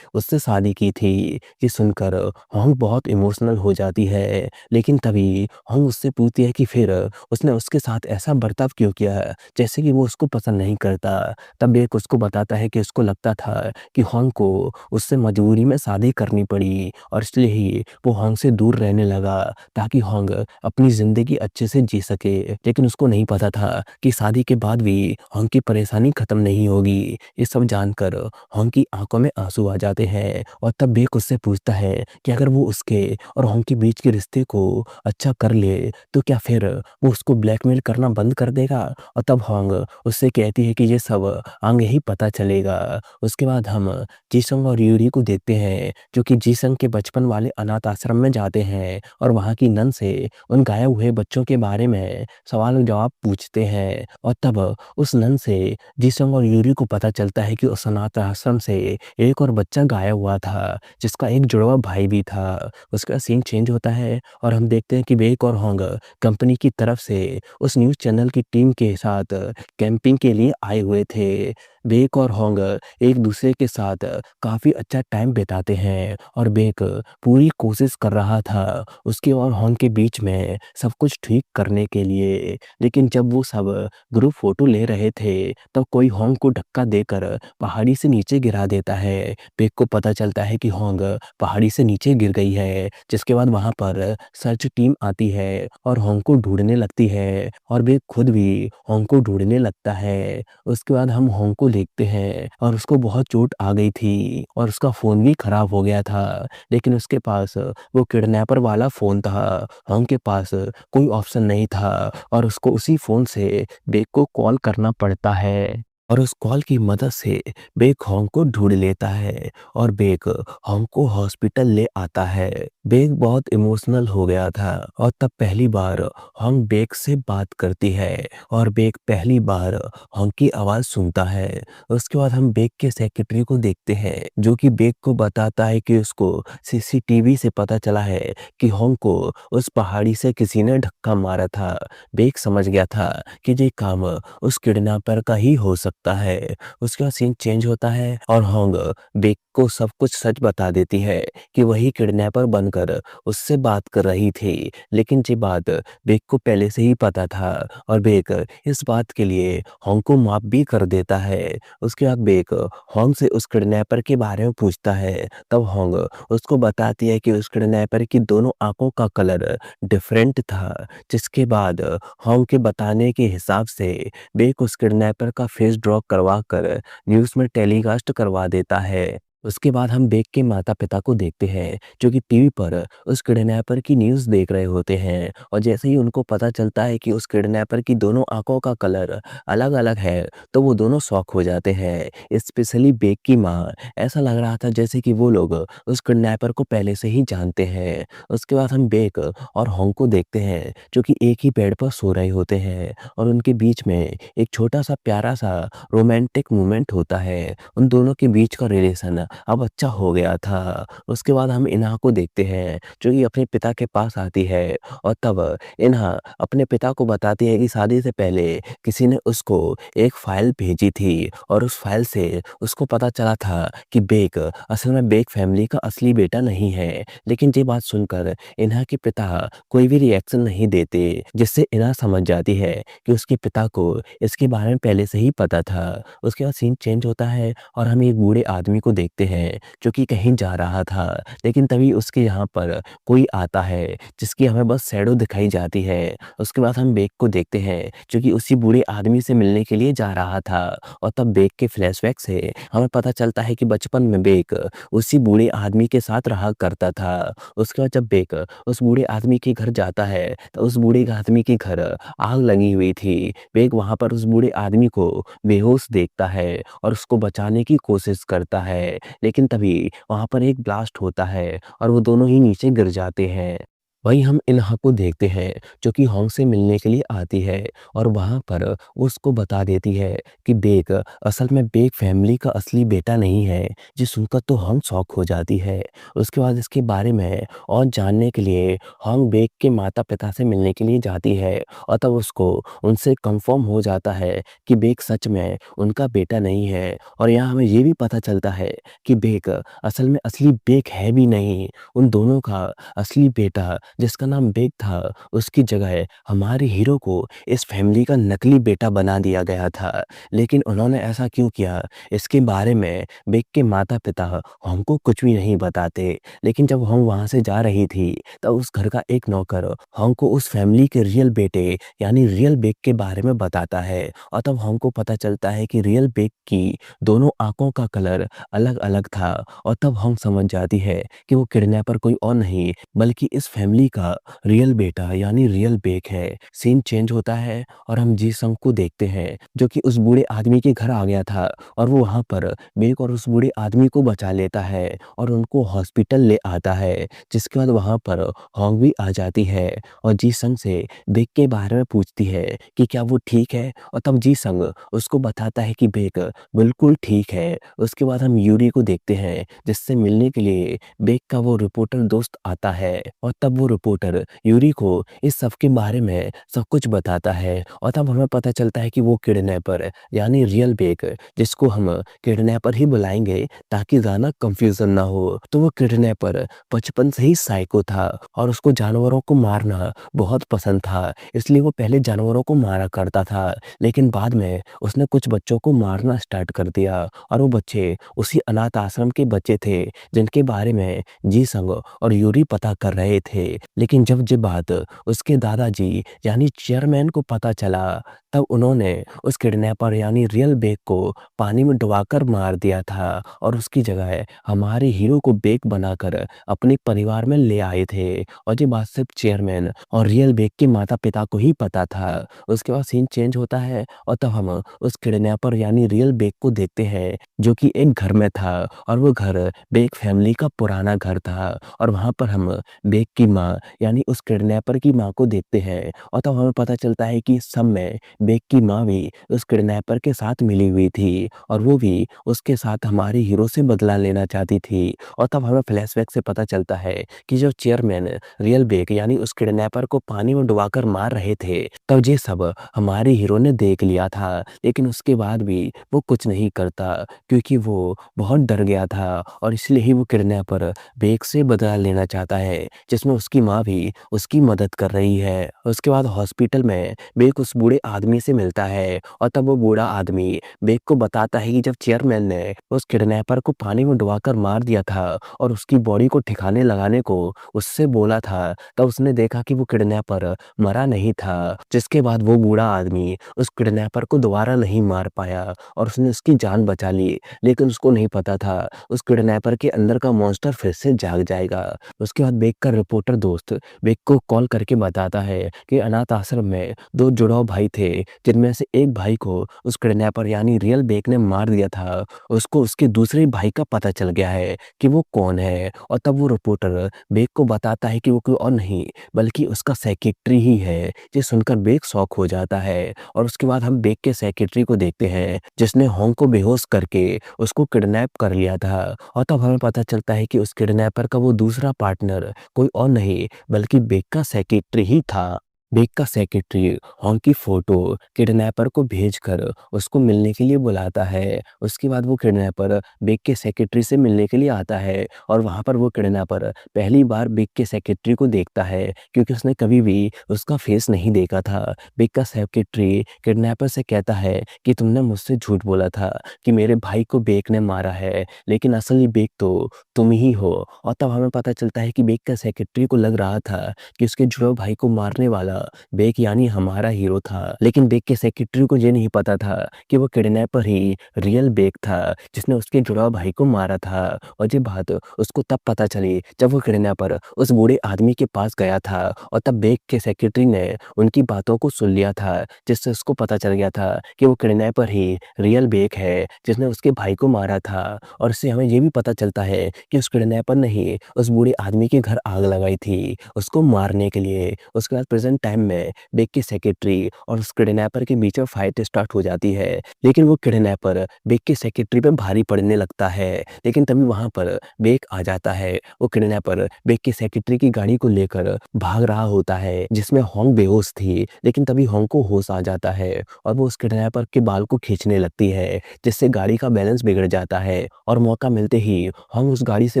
उससे शादी की थी। ये सुनकर होंग बहुत इमोशनल हो जाती है, लेकिन तभी होंग उससे पूछती है कि फिर उसने उसके साथ ऐसा बर्ताव क्यों किया जैसे कि वो उसको पसंद नहीं करता। तब बेक उसको बताता है कि उसको लगता था कि होंग को उससे मजबूरी में शादी करनी पड़ी और इसलिए ही वो होंग से दूर रहने लगा ताकि होंग अपनी ज़िंदगी अच्छे से जी सके। लेकिन उसको नहीं पता था कि शादी के बाद भी होंग की परेशानी ख़त्म नहीं होगी। ये सब जानकर होंग की आंखों में आंसू आ जाते हैं और तब बेक उससे पूछता है कि अगर वो उसके और होंग के बीच के रिश्ते को अच्छा कर ले तो क्या फिर वो उसको ब्लैकमेल करना बंद कर देगा। और तब होंग उससे कहती है कि ये सब आगे ही पता चलेगा। उसके बाद हम जीसंग और यूरी को देखते हैं जो कि जीसंग के बचपन वाले अनाथ आश्रम में जाते हैं और वहाँ की नन से उन गायब हुए बच्चों के बारे में सवाल जवाब पूछते हैं। और तब उस नन से जीसंग और यूरी को पता चलता है कि उस अनाथ आश्रम से एक और बच्चा गायब हुआ था जिसका एक जुड़वा भाई भी था। उसका सीन चेंज होता है और हम देखते हैं कि बेक और होंग कंपनी की तरफ से उस न्यूज़ चैनल की टीम के साथ कैंपिंग के लिए आए हुए थे। बेक और होंग एक दूसरे के साथ काफ़ी अच्छा टाइम बिताते हैं और बेक पूरी कोशिश कर रहा था उसके और होंग के बीच में सब कुछ ठीक करने के लिए। लेकिन जब वो सब ग्रुप फोटो ले रहे थे तब कोई होंग को धक्का देकर पहाड़ी से नीचे गिरा देता है। बेक को पता चलता है कि होंग पहाड़ी से नीचे गिर गई है, जिसके बाद वहां पर सर्च टीम आती है और होंग को ढूंढने लगती है और बेक खुद भी होंग को ढूंढने लगता है। उसके बाद हम होंग को देखते हैं और उसको बहुत चोट आ गई थी और उसका फ़ोन भी खराब हो गया था, लेकिन उसके पास वो किडनैपर वाला फ़ोन था। होंग के पास कोई ऑप्शन नहीं था और उसको उसी फ़ोन से बेक को कॉल करना पड़ता है और उस कॉल की मदद से बेक होंग को ढूंढ लेता है और बेक होंग को हॉस्पिटल ले आता है। बेक बहुत इमोशनल हो गया था और तब पहली बार होंग बेक से बात करती है और बेक पहली बार होंग की आवाज़ सुनता है। उसके बाद हम बेक के सेक्रेटरी को देखते हैं जो कि बेक को बताता है कि उसको सीसीटीवी से पता चला है कि होंग को उस पहाड़ी से किसी ने धक्का मारा था। बेक समझ गया था कि ये काम उस किडनैपर का ही हो सकता है। उसके बाद सीन चेंज होता है और होंग बेक को सब कुछ सच बता देती है कि वही किडनैपर बनकर उससे बात कर रही थी। लेकिन ये बात बेक को पहले से ही पता था और बेक इस बात के लिए होंग को माफ भी कर देता है। उसके बाद बेक होंग से उस किडनैपर के बारे में पूछता है। तब होंग उसको बताती है कि उस किडनैपर की दोनों आंखों का कलर डिफरेंट था, जिसके बाद होंग के बताने के हिसाब से बेक उस किडनैपर का फेस ड्रॉ करवा कर न्यूज़ में टेलीकास्ट करवा देता है। उसके बाद हम बेक के माता-पिता को देखते हैं, जो कि टीवी पर उस किडनैपर की न्यूज़ देख रहे होते हैं और जैसे ही उनको पता चलता है कि उस किडनैपर की दोनों आँखों का कलर अलग-अलग है, तो वो दोनों शॉक हो जाते हैं। स्पेशली बेक की माँ, ऐसा लग रहा था जैसे कि वो लोग उस किडनैपर को पहले से ही जानते हैं। उसके बाद हम बेक और होंग को देखते हैं, जो कि एक ही बेड पर सो रहे होते हैं और उनके बीच में एक छोटा-सा प्यारा-सा रोमांटिक मोमेंट होता है। उन दोनों के बीच का रिलेशन अब अच्छा हो गया था। उसके बाद हम इन्हा को देखते हैं, जो कि अपने पिता के पास आती है और तब इन्हा अपने पिता को बताती है कि शादी से पहले किसी ने उसको एक फ़ाइल भेजी थी और उस फ़ाइल से उसको पता चला था कि बेक असल में बेक फैमिली का असली बेटा नहीं है। लेकिन ये बात सुनकर इन्हा के पिता कोई भी रिएक्शन नहीं देते, जिससे इन्हा समझ जाती है कि उसके पिता को इसके बारे में पहले से ही पता था। उसके बाद सीन चेंज होता है और हम एक बूढ़े आदमी को देखते हैं, जो कि कहीं जा रहा था, लेकिन तभी उसके यहाँ पर कोई आता है, जिसकी हमें बस शैडो दिखाई जाती है। उसके बाद हम बेक को देखते हैं, जो कि उसी बूढ़े आदमी से मिलने के लिए जा रहा था और तब बेक के फ्लैशबैक से हमें पता चलता है कि बचपन में बेक उसी बूढ़े आदमी के साथ रहा करता था। उसके बाद जब बेक उस बूढ़े आदमी के घर जाता है, तो उस बूढ़े आदमी के घर आग लगी हुई थी। बेक वहाँ पर उस बूढ़े आदमी को बेहोश देखता है और उसको बचाने की कोशिश करता है, लेकिन तभी वहाँ पर एक ब्लास्ट होता है और वो दोनों ही नीचे गिर जाते हैं। वहीं हम इन्हा को देखते हैं, जो कि होंग से मिलने के लिए आती है और वहाँ पर वो उसको बता देती है कि बेक असल में बेक फैमिली का असली बेटा नहीं है। ये सुनकर तो होंग शॉक हो जाती है। उसके बाद इसके बारे में और जानने के लिए होंग बेक के माता-पिता से मिलने के लिए जाती है और तब उसको उनसे कन्फर्म हो जाता है कि बेक सच में उनका बेटा नहीं है और यहाँ हमें ये भी पता चलता है कि बेक असल में असली बेक है भी नहीं। उन दोनों का असली बेटा, जिसका नाम बेक था, उसकी जगह हमारे हीरो को इस फैमिली का नकली बेटा बना दिया गया था। लेकिन उन्होंने ऐसा क्यों किया, इसके बारे में बेक के माता-पिता होंग को कुछ भी नहीं बताते। लेकिन जब होंग वहाँ से जा रही थी, तब उस घर का एक नौकर होंग को उस फैमिली के रियल बेटे यानी रियल बेक के बारे में बताता है और तब होंग को पता चलता है कि रियल बेक की दोनों आँखों का कलर अलग-अलग था और तब होंग समझ जाती है कि वो किडनैपर कोई और नहीं, बल्कि इस फैमिली का रियल बेटा यानी रियल बेक है। सीन चेंज होता है और हम जी संग को देखते हैं, जो कि उस बूढ़े आदमी के घर आ गया था और वो वहाँ पर बेक और उस बूढ़े आदमी को बचा लेता है और उनको हॉस्पिटल ले आता है। जिसके बाद वहाँ पर होंग भी आ जाती है और जी संग से बेक के बारे में पूछती है कि क्या वो ठीक है और तब जी संग उसको बताता है कि बेक बिल्कुल ठीक है। उसके बाद हम यूरी को देखते हैं, जिससे मिलने के लिए बेक का वो रिपोर्टर दोस्त आता है और तब वो रिपोर्टर यूरी को इस सब के बारे में सब कुछ बताता है और तब हमें पता चलता है कि वो किडनैपर यानी रियल बेक, जिसको हम किडनैपर ही बुलाएंगे ताकि ज़्यादा कंफ्यूजन ना हो, तो वो किडनैपर बचपन से ही साइको था और उसको जानवरों को मारना बहुत पसंद था। इसलिए वो पहले जानवरों को मारा करता था, लेकिन बाद में उसने कुछ बच्चों को मारना स्टार्ट कर दिया और वो बच्चे उसी अनाथ आश्रम के बच्चे थे, जिनके बारे में जी संग और यूरी पता कर रहे थे। लेकिन जब ये बात उसके दादाजी यानी चेयरमैन को पता चला, तब उन्होंने उस किडनैपर यानी रियल बेक को पानी में डुबाकर मार दिया था और उसकी जगह हमारे हीरो को बेक बनाकर अपने परिवार में ले आए थे और ये बात सिर्फ चेयरमैन और रियल बेक के माता-पिता को ही पता था। उसके बाद सीन चेंज होता है और तब हम उस किडनैपर यानी रियल बेक को देखते हैं, जो कि एक घर में था और वो घर बेक फैमिली का पुराना घर था और वहाँ पर हम बेक की माँ यानी उस किडनैपर की माँ को देखते हैं और तब हमें पता चलता है कि इस सब में बेक की माँ भी उस किडनैपर के साथ मिली हुई थी और वो भी उसके साथ हमारे हीरो से बदला लेना चाहती थी और तब हमें फ्लैशबैक से पता चलता है कि जो चेयरमैन रियल बेक यानी उस किडनैपर को पानी में डुबाकर मार रहे थे, तब ये सब हमारे हीरो ने देख लिया था। लेकिन उसके बाद भी वो कुछ नहीं करता, क्योंकि वो बहुत डर गया था और इसलिए ही वो किडनैपर बेक से बदला लेना चाहता है, जिसमें उसकी माँ भी उसकी मदद कर रही है। उसके बाद हॉस्पिटल में बेक उस बूढ़े आदमी आदमी से मिलता है और तब वो बूढ़ा आदमी बेक को बताता है कि जब चेयरमैन ने उस किडनैपर को पानी में डुबाकर मार दिया था और उसकी बॉडी को ठिकाने लगाने को उससे बोला था, तब उसने देखा कि वो किडनैपर मरा नहीं था। जिसके बाद वो बूढ़ा आदमी उस किडनैपर को दोबारा नहीं मार पाया और उसने उसकी जान बचा ली। लेकिन उसको नहीं पता था उस किडनैपर के अंदर का मॉन्स्टर फिर से जाग जाएगा। उसके बाद बेक का रिपोर्टर दोस्त बेक को कॉल करके बताता है कि अनाथ आश्रम में 2 जुड़ाव भाई थे, जिनमें से एक भाई को उस किडनैपर यानी रियल बेक ने मार दिया था। उसको उसके दूसरे भाई का पता चल गया है कि वो कौन है और तब वो रिपोर्टर बेक को बताता है कि वो कोई और नहीं बल्कि उसका सेक्रेटरी ही है। ये सुनकर बेक शॉक हो जाता है और उसके बाद हम बेक के सेक्रेटरी को देखते हैं जिसने होंग को बेहोश करके उसको किडनैप कर लिया था। और तब हमें पता चलता है कि उस किडनैपर का वो दूसरा पार्टनर कोई और नहीं बल्कि बेक का सेक्रेटरी ही था। बेक का सेक्रेटरी होंग की फोटो किडनैपर को भेजकर उसको मिलने के लिए बुलाता है। उसके बाद वो किडनैपर बेक के सेक्रेटरी से मिलने के लिए आता है और वहाँ पर वो किडनैपर पहली बार बेक के सेक्रेटरी को देखता है क्योंकि उसने कभी भी उसका फेस नहीं देखा था। बेक का सेक्रेटरी किडनैपर से कहता है कि तुमने मुझसे झूठ बोला था कि मेरे भाई को बेक ने मारा है, लेकिन असली बेक तो तुम ही हो। और तब हमें पता चलता है कि बेक का सेक्रेटरी को लग रहा था कि उसके जुड़वा भाई को मारने वाला बेक यानी हमारा हीरो था। लेकिन बेक के सेक्रेटरी को ये नहीं पता था कि वो किडनैपर ही रियल बेक था जिसने उसके जुड़वा भाई को मारा था। और ये बात उसको तब पता चली जब वो किडनैपर उस बूढ़े आदमी के पास गया था और तब बेक के सेक्रेटरी ने उनकी बातों को सुन लिया था, जिससे उसको पता चल गया था कि वो किडनैपर ही रियल बेक है जिसने उसके भाई को मारा था। और इससे हमें ये भी पता चलता है कि उस किडनैपर ने ही उस बूढ़े आदमी के घर आग लगाई थी उसको मारने के लिए। उसके बाद प्रेजेंट टाइम में बेक की सेक्रेटरी और उस किडनैपर के बीच में फाइट स्टार्ट हो जाती है। लेकिन वो किडनैपर बेक की सेक्रेटरी पे भारी पड़ने लगता है। लेकिन तभी वहां पर बेक आ जाता है। वो किडनैपर बेक की सेक्रेटरी की गाड़ी को लेकर भाग रहा होता है जिसमें होंग बेहोश थी। लेकिन तभी होंग को होश आ जाता है और वो उस किडनैपर के बाल को खींचने लगती है, जिससे गाड़ी का बैलेंस बिगड़ जाता है और मौका मिलते ही होंग उस गाड़ी से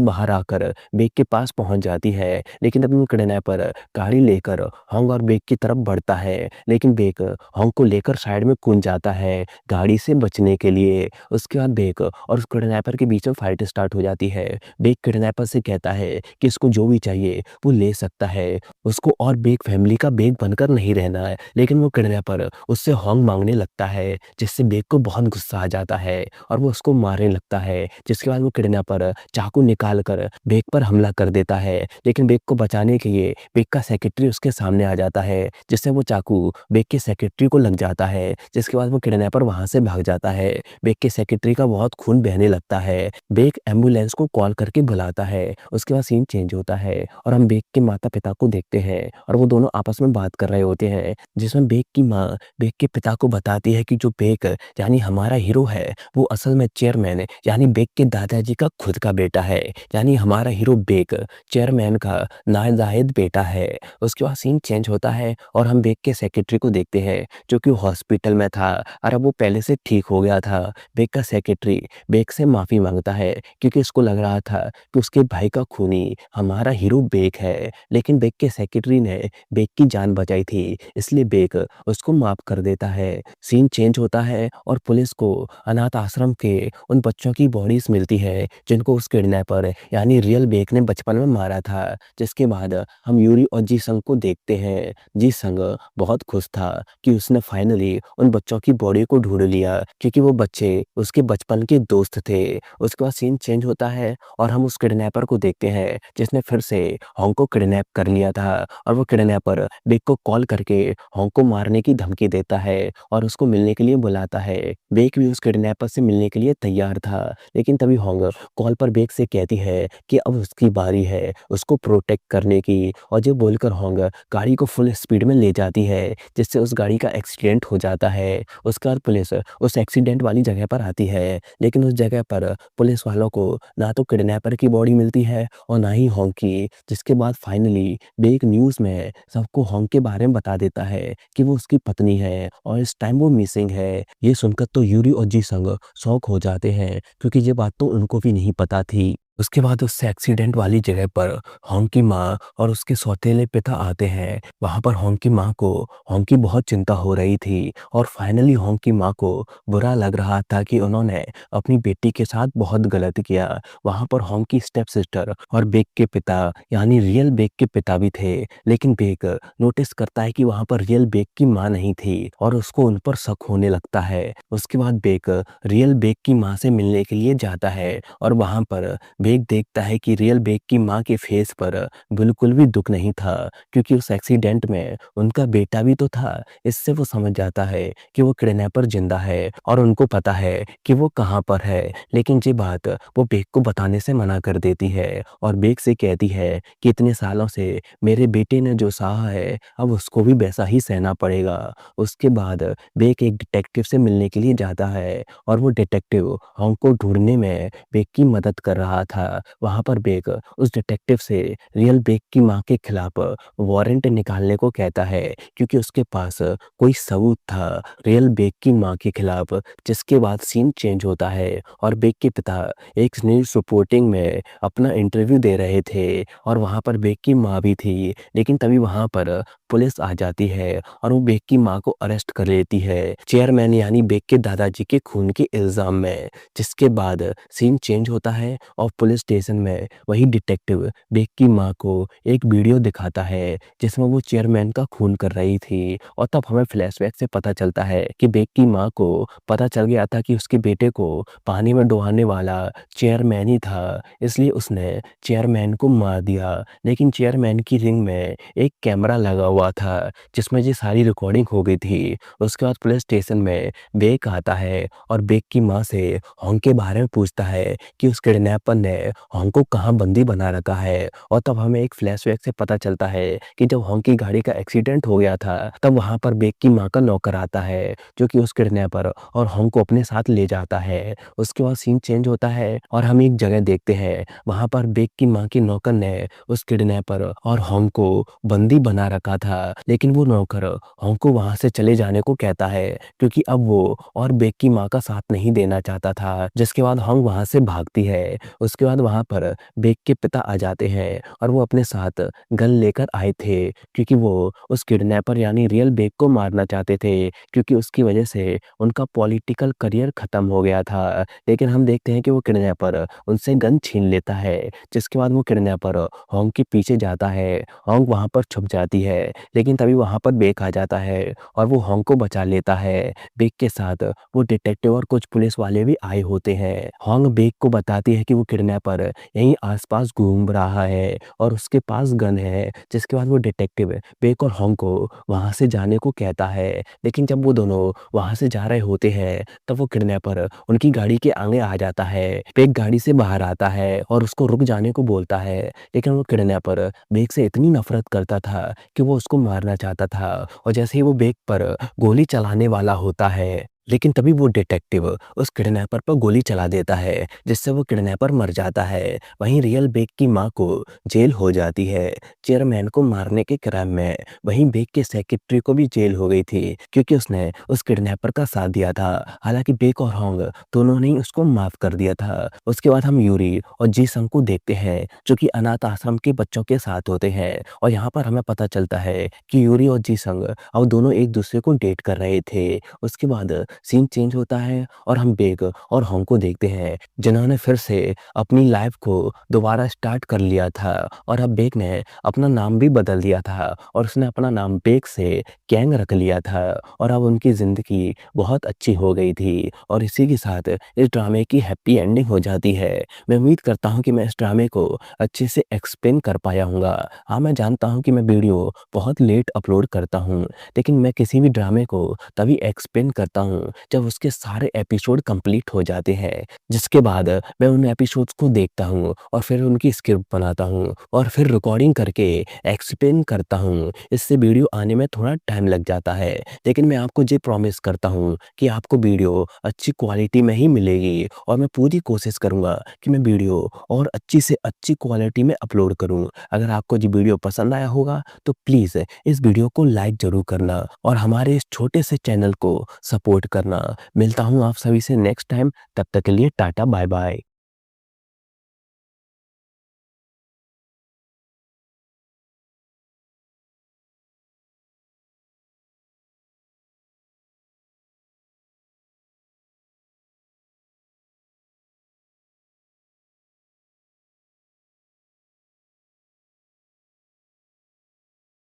बाहर आकर बेक के पास पहुंच जाती है। लेकिन तभी वो किडनैपर गाड़ी लेकर होंग और बेक की तरफ बढ़ता है। लेकिन बेक होंग को लेकर साइड में कूद जाता है गाड़ी से बचने के लिए। उसके बाद बेक और उस किडनैपर के बीच में फाइट स्टार्ट हो जाती है। बेक किडनैपर से कहता है कि इसको जो भी चाहिए वो ले सकता है, उसको और बेक फैमिली का बेक बनकर नहीं रहना है। लेकिन वो किडनैपर उससे होंग मांगने लगता है, जिससे बेक को बहुत गुस्सा आ जाता है और वो उसको मारने लगता है। जिसके बाद वो किडनैपर चाकू निकाल कर बेक पर हमला कर देता है। लेकिन बेक को बचाने के लिए बेक का सेक्रेटरी उसके सामने आ जाता है, जिससे वो चाकू बेक के सेक्रेटरी को लग जाता है। जिसके बाद वो किडनैपर वहां से भाग जाता है। बेक के सेक्रेटरी का बहुत खून बहने लगता है। बेक एम्बुलेंस को कॉल करके बुलाता है। उसके बाद सीन चेंज होता है और हम बेक के माता पिता को देखते हैं और वो दोनों आपस में बात कर रहे होते हैं, जिसमें बेक की माँ बेक के पिता को बताती है कि जो बेक यानी हमारा हीरो है वो असल में चेयरमैन यानी बेक के दादाजी का खुद का बेटा है। यानी हमारा हीरो बेक चेयरमैन का नाजायज बेटा है। उसके बाद सीन चेंज होता है और हम बेक के सेक्रेटरी को देखते हैं जो कि हॉस्पिटल में था और अब वो पहले से ठीक हो गया था। बेक का सेक्रेटरी बेक से माफी मांगता है क्योंकि उसको लग रहा था कि उसके भाई का खूनी हमारा हीरो बेक है। लेकिन बेक के सेक्रेटरी ने बेक की जान बचाई थी, इसलिए बेक उसको माफ कर देता है। सीन चेंज होता है और पुलिस को अनाथ आश्रम के उन बच्चों की बॉडीज मिलती है जिनको उस किडनैपर यानी रियल बेक ने बचपन में मारा था। जिसके बाद हम यूरी और जी संग को देखते हैं। जी संग बहुत खुश था कि उसने फाइनली उन बच्चों की बॉडी को ढूंढ लिया क्योंकि वो बच्चे उसके बचपन के दोस्त थे। उसके बाद सीन चेंज होता है और हम उस किडनैपर को देखते हैं जिसने फिर से होंग को किडनैप कर लिया था और वो किडनैपर बेक को कॉल करके होंग को मारने की धमकी देता है और उसको मिलने के लिए बुलाता है। बेक भी उस किडनैपर से मिलने के लिए तैयार था। लेकिन तभी होंग कॉल पर बेक से कहती है कि अब उसकी बारी है उसको प्रोटेक्ट करने की, और ये बोलकर होंग गाड़ी को फुल स्पीड में ले जाती है जिससे उस गाड़ी का एक्सीडेंट हो जाता है। उसके बाद पुलिस उस एक्सीडेंट वाली जगह पर आती है, लेकिन उस जगह पर पुलिस वालों को ना तो किडनैपर की बॉडी मिलती है और ना ही होंग की। जिसके बाद फाइनली बेक न्यूज़ में सबको होंग के बारे में बता देता है कि वो उसकी पत्नी है और इस टाइम वो मिसिंग है। ये सुनकर तो यूरी और जी संग शॉक हो जाते हैं क्योंकि ये बात तो उनको भी नहीं पता थी। उसके बाद उससे एक्सीडेंट वाली जगह पर होंग की माँ और उसके सौतेले पिता आते हैं। वहाँ पर होंग की माँ को होंग की बहुत चिंता हो रही थी और फाइनली होंग की माँ को बुरा लग रहा था कि उन्होंने अपनी बेटी के साथ बहुत गलत किया। वहाँ पर होंग की स्टेप सिस्टर और बेक के पिता यानी रियल बेक के पिता भी थे, लेकिन बेक नोटिस करता है कि वहाँ पर रियल बेक की माँ नहीं थी और उसको उन पर शक होने लगता है। उसके बाद बेक रियल बेक की माँ से मिलने के लिए जाता है और वहाँ पर बेक देखता है कि रियल बेक की माँ के फेस पर बिल्कुल भी दुख नहीं था, क्योंकि उस एक्सीडेंट में उनका बेटा भी तो था। इससे वो समझ जाता है कि वो किडनैपर जिंदा है और उनको पता है कि वो कहाँ पर है। लेकिन ये बात वो बेक को बताने से मना कर देती है और बेक से कहती है कि इतने सालों से मेरे बेटे ने जो सहा है अब उसको भी वैसा ही सहना पड़ेगा। उसके बाद बेक एक डिटेक्टिव से मिलने के लिए जाता है और वो डिटेक्टिव होंग को ढूंढने में बेक की मदद कर रहा था। वहाँ पर बेक उस डिटेक्टिव से रियल बेक की माँ के खिलाफ वारंट निकालने को कहता है, क्योंकि उसके पास कोई सबूत था रियल बेक की माँ के खिलाफ। जिसके बाद सीन चेंज होता है और बेक के पिता एक न्यूज़ रिपोर्टिंग में अपना इंटरव्यू दे रहे थे और वहाँ पर बेक की माँ भी थी। लेकिन तभी वहाँ पर पुलिस आ जाती है और वो बेक की माँ को अरेस्ट कर लेती है चेयरमैन यानी बेक के दादाजी के खून के इल्ज़ाम में। जिसके बाद सीन चेंज होता है और पुलिस स्टेशन में वही डिटेक्टिव बेक की माँ को एक वीडियो दिखाता है जिसमें वो चेयरमैन का खून कर रही थी। और तब हमें फ्लैशबैक से पता चलता है कि बेक की माँ को पता चल गया था कि उसके बेटे को पानी में डुबाने वाला चेयरमैन ही था, इसलिए उसने चेयरमैन को मार दिया। लेकिन चेयरमैन की रिंग में एक कैमरा लगा हुआ था जिसमें ये सारी रिकॉर्डिंग हो गई थी। उसके बाद पुलिस स्टेशन में बेक आता है और बेक की माँ से होंग के बारे में पूछता है कि उस किडनैपर ने होंग को कहाँ बंदी बना रखा है। और तब हमें एक फ्लैशबैक से पता चलता है कि जब होंग की गाड़ी का एक्सीडेंट हो गया था तब वहाँ पर बेक की माँ का नौकर आता है जो कि उस किडनैपर और होंग को अपने साथ ले जाता है। उसके बाद सीन चेंज होता है और हम एक जगह देखते हैं, वहाँ पर बेक की माँ के नौकर ने उस किडनैपर और होंग को बंदी बना रखा था। लेकिन वो नौकर होंग को वहाँ से चले जाने को कहता है क्योंकि अब वो और बेक की माँ का साथ नहीं देना चाहता था। जिसके बाद होंग वहाँ से भागती है। उसके बाद वहाँ पर बेक के पिता आ जाते हैं और वो अपने साथ गन लेकर आए थे क्योंकि वो उस किडनैपर यानी रियल बेक को मारना चाहते थे, क्योंकि उसकी वजह से उनका पॉलिटिकल करियर खत्म हो गया था। लेकिन हम देखते हैं कि वो किडनैपर उनसे गन छीन लेता है। जिसके बाद वो किडनैपर होंग के पीछे जाता है। होंग वहाँ पर छुप जाती है, लेकिन तभी वहाँ पर बेक आ जाता है और वो होंग को बचा लेता है। बेक के साथ वो डिटेक्टिव और कुछ पुलिस वाले भी आए होते हैं। होंग बेक को बताती है कि वो किडनैपर यहीं आसपास घूम रहा है और उसके पास गन है। जिसके बाद वो डिटेक्टिव बेक और होंग को वहाँ से जाने को कहता है। लेकिन जब वो दोनों वहाँ से जा रहे होते हैं तब वो किडनैपर उनकी गाड़ी के आगे आ जाता है। बेक गाड़ी से बाहर आता है और उसको रुक जाने को बोलता है, लेकिन वो किडनैपर बेक से इतनी नफरत करता था कि वो उसको मारना चाहता था। और जैसे ही वो बेक पर गोली चलाने वाला होता है, लेकिन तभी वो डिटेक्टिव उस किडनैपर पर गोली चला देता है जिससे वो किडनैपर मर जाता है। वहीं रियल बेक की माँ को जेल हो जाती है चेयरमैन को मारने के क्राइम में। वहीं बेक के सेक्रेटरी को भी जेल हो गई थी क्योंकि उसने उस किडनैपर का साथ दिया था। हालांकि बेक और होंग दोनों ने ही उसको माफ कर दिया था। उसके बाद हम यूरी और जी संग को देखते हैं जो कि अनाथ आश्रम के बच्चों के साथ होते हैं और यहाँ पर हमें पता चलता है कि यूरी और जी संग अब दोनों एक दूसरे को डेट कर रहे थे। उसके बाद सीन चेंज होता है और हम बेक और होंग को देखते हैं जिन्होंने फिर से अपनी लाइफ को दोबारा स्टार्ट कर लिया था। और अब बेक ने अपना नाम भी बदल दिया था और उसने अपना नाम बेक से कैंग रख लिया था और अब उनकी ज़िंदगी बहुत अच्छी हो गई थी। और इसी के साथ इस ड्रामे की हैप्पी एंडिंग हो जाती है। मैं उम्मीद करता हूँ कि मैं इस ड्रामे को अच्छे से एक्सप्लेन कर पाया हूँगा। हाँ, मैं जानता हूँ कि मैं वीडियो बहुत लेट अपलोड करता हूँ, लेकिन मैं किसी भी ड्रामे को तभी एक्सप्लेन करता हूँ जब उसके सारे एपिसोड कंप्लीट हो जाते हैं। जिसके बाद मैं उन एपिसोड्स को देखता हूँ और फिर उनकी स्क्रिप्ट बनाता हूँ और फिर रिकॉर्डिंग करके एक्सप्लेन करता हूँ। इससे वीडियो आने में थोड़ा टाइम लग जाता है, लेकिन मैं आपको ये प्रॉमिस करता हूँ कि आपको वीडियो अच्छी क्वालिटी में ही मिलेगी और मैं पूरी कोशिश करूँगा कि मैं वीडियो और अच्छी से अच्छी क्वालिटी में अपलोड करूँ। अगर आपको ये वीडियो पसंद आया होगा तो प्लीज़ इस वीडियो को लाइक ज़रूर करना और हमारे इस छोटे से चैनल को सपोर्ट करना। मिलता हूँ आप सभी से नेक्स्ट टाइम, तब तक के लिए टाटा बाय बाय।